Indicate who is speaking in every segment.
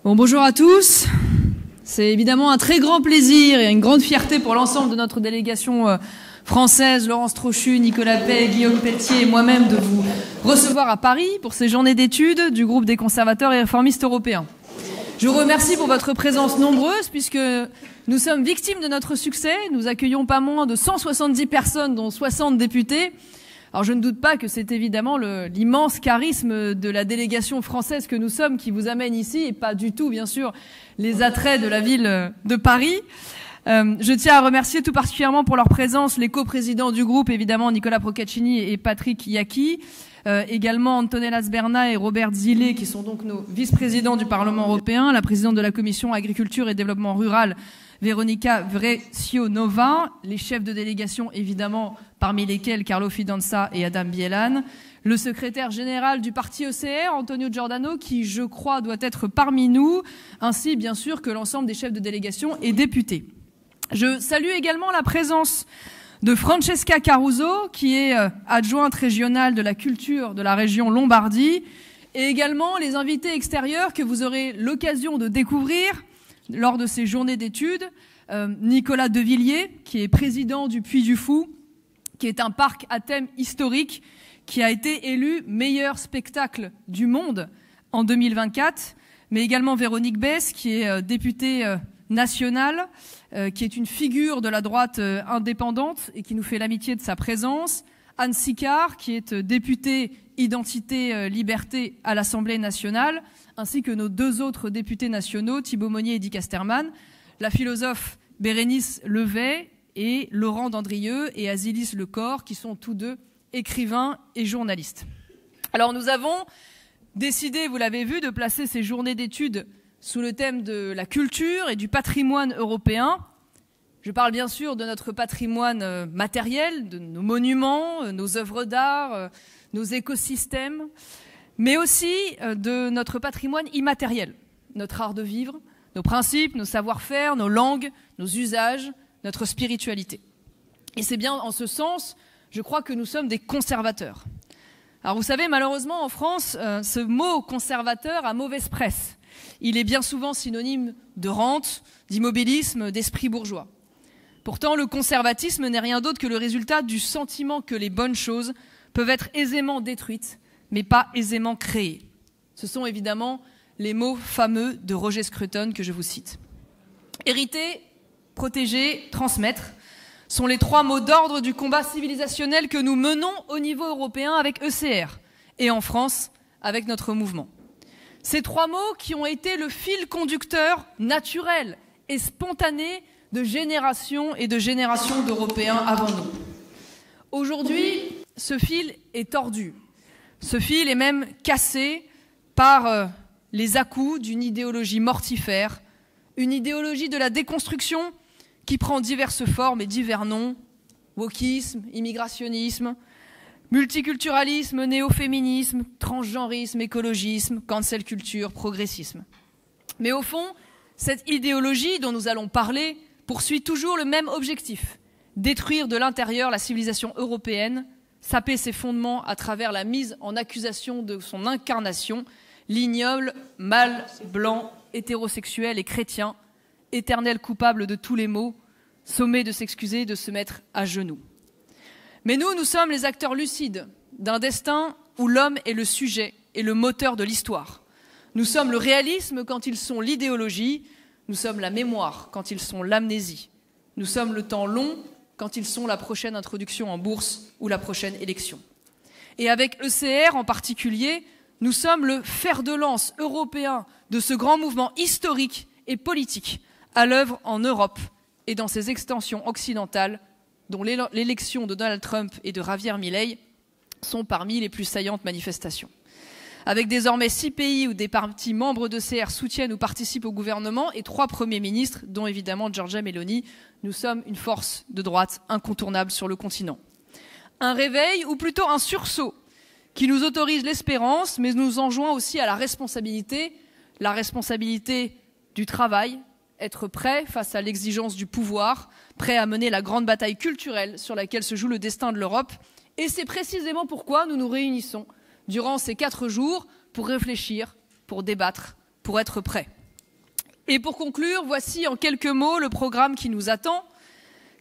Speaker 1: Bonjour à tous. C'est évidemment un très grand plaisir et une grande fierté pour l'ensemble de notre délégation française, Laurence Trochu, Nicolas Pey, Guillaume Pelletier et moi-même de vous recevoir à Paris pour ces journées d'études du groupe des conservateurs et réformistes européens. Je vous remercie pour votre présence nombreuse puisque nous sommes victimes de notre succès. Nous accueillons pas moins de 170 personnes, dont 60 députés. Alors je ne doute pas que c'est évidemment l'immense charisme de la délégation française que nous sommes qui vous amène ici et pas du tout, bien sûr, les attraits de la ville de Paris. Je tiens à remercier tout particulièrement pour leur présence les coprésidents du groupe, évidemment Nicolas Procaccini et Patrick Iacchi, également Antonella Sberna et Robert Zillet, qui sont donc nos vice-présidents du Parlement européen, la présidente de la Commission Agriculture et Développement Rural, Veronika Vrecionova, les chefs de délégation, évidemment, parmi lesquels Carlo Fidanza et Adam Bielan, le secrétaire général du parti ECR, Antonio Giordano, qui, je crois, doit être parmi nous, ainsi, bien sûr, que l'ensemble des chefs de délégation et députés. Je salue également la présence de Francesca Caruso, qui est adjointe régionale de la culture de la région Lombardie, et également les invités extérieurs que vous aurez l'occasion de découvrir lors de ces journées d'études. Nicolas Devilliers, qui est président du Puy du Fou, qui est un parc à thème historique, qui a été élu meilleur spectacle du monde en 2024, mais également Véronique Besse, qui est députée nationale, qui est une figure de la droite indépendante et qui nous fait l'amitié de sa présence. Anne Sicard, qui est députée Identité Liberté à l'Assemblée nationale, ainsi que nos deux autres députés nationaux, Thibaut Monnier et Dick Casterman, la philosophe Bérénice Levet et Laurent Dandrieux et Azilis Lecor, qui sont tous deux écrivains et journalistes. Alors nous avons décidé, vous l'avez vu, de placer ces journées d'études sous le thème de la culture et du patrimoine européen. Je parle bien sûr de notre patrimoine matériel, de nos monuments, nos œuvres d'art, nos écosystèmes, mais aussi de notre patrimoine immatériel, notre art de vivre, nos principes, nos savoir-faire, nos langues, nos usages, notre spiritualité. Et c'est bien en ce sens, je crois, que nous sommes des conservateurs. Alors vous savez, malheureusement en France, ce mot conservateur a mauvaise presse. Il est bien souvent synonyme de rente, d'immobilisme, d'esprit bourgeois. Pourtant, le conservatisme n'est rien d'autre que le résultat du sentiment que les bonnes choses peuvent être aisément détruites, mais pas aisément créées. Ce sont évidemment les mots fameux de Roger Scruton que je vous cite. Hériter, protéger, transmettre sont les trois mots d'ordre du combat civilisationnel que nous menons au niveau européen avec ECR et en France avec notre mouvement. Ces trois mots qui ont été le fil conducteur naturel et spontané de générations et de générations d'Européens avant nous. Aujourd'hui, ce fil est tordu. Ce fil est même cassé par les à-coups d'une idéologie mortifère, une idéologie de la déconstruction qui prend diverses formes et divers noms, wokisme, immigrationnisme, multiculturalisme, néo-féminisme, transgenrisme, écologisme, cancel culture, progressisme. Mais au fond, cette idéologie dont nous allons parler poursuit toujours le même objectif, détruire de l'intérieur la civilisation européenne, saper ses fondements à travers la mise en accusation de son incarnation, l'ignoble, mâle, blanc, hétérosexuel et chrétien, éternel coupable de tous les maux, sommé de s'excuser, de se mettre à genoux. Mais nous sommes les acteurs lucides d'un destin où l'homme est le sujet et le moteur de l'histoire. Nous sommes le réalisme quand ils sont l'idéologie, nous sommes la mémoire quand ils sont l'amnésie. Nous sommes le temps long quand ils sont la prochaine introduction en bourse ou la prochaine élection. Et avec ECR en particulier, nous sommes le fer de lance européen de ce grand mouvement historique et politique à l'œuvre en Europe et dans ses extensions occidentales, dont l'élection de Donald Trump et de Javier Milei sont parmi les plus saillantes manifestations. Avec désormais 6 pays où des partis membres d'ECR soutiennent ou participent au gouvernement et 3 premiers ministres, dont évidemment Giorgia Meloni, nous sommes une force de droite incontournable sur le continent. Un réveil, ou plutôt un sursaut, qui nous autorise l'espérance, mais nous enjoint aussi à la responsabilité du travail, être prêt face à l'exigence du pouvoir, prêt à mener la grande bataille culturelle sur laquelle se joue le destin de l'Europe. Et c'est précisément pourquoi nous nous réunissons durant ces 4 jours pour réfléchir, pour débattre, pour être prêts. Et pour conclure, voici en quelques mots le programme qui nous attend.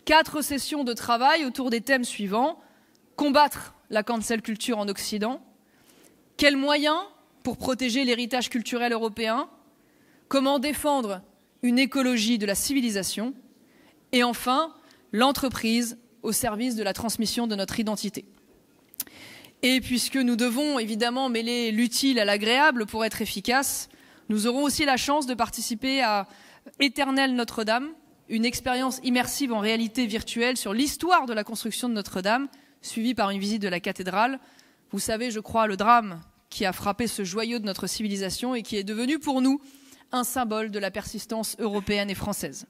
Speaker 1: 4 sessions de travail autour des thèmes suivants. Combattre la cancel culture en Occident. Quels moyens pour protéger l'héritage culturel européen? Comment défendre une écologie de la civilisation? Et enfin, l'entreprise au service de la transmission de notre identité. Et puisque nous devons évidemment mêler l'utile à l'agréable pour être efficaces, nous aurons aussi la chance de participer à Éternelle Notre-Dame, une expérience immersive en réalité virtuelle sur l'histoire de la construction de Notre-Dame, suivie par une visite de la cathédrale. Vous savez, je crois, le drame qui a frappé ce joyau de notre civilisation et qui est devenu pour nous un symbole de la persistance européenne et française.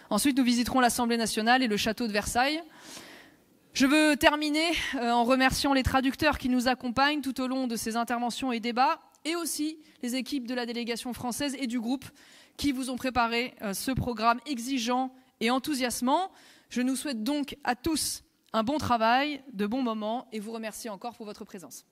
Speaker 1: Ensuite, nous visiterons l'Assemblée nationale et le château de Versailles. Je veux terminer en remerciant les traducteurs qui nous accompagnent tout au long de ces interventions et débats, et aussi les équipes de la délégation française et du groupe qui vous ont préparé ce programme exigeant et enthousiasmant. Je nous souhaite donc à tous un bon travail, de bons moments, et vous remercie encore pour votre présence.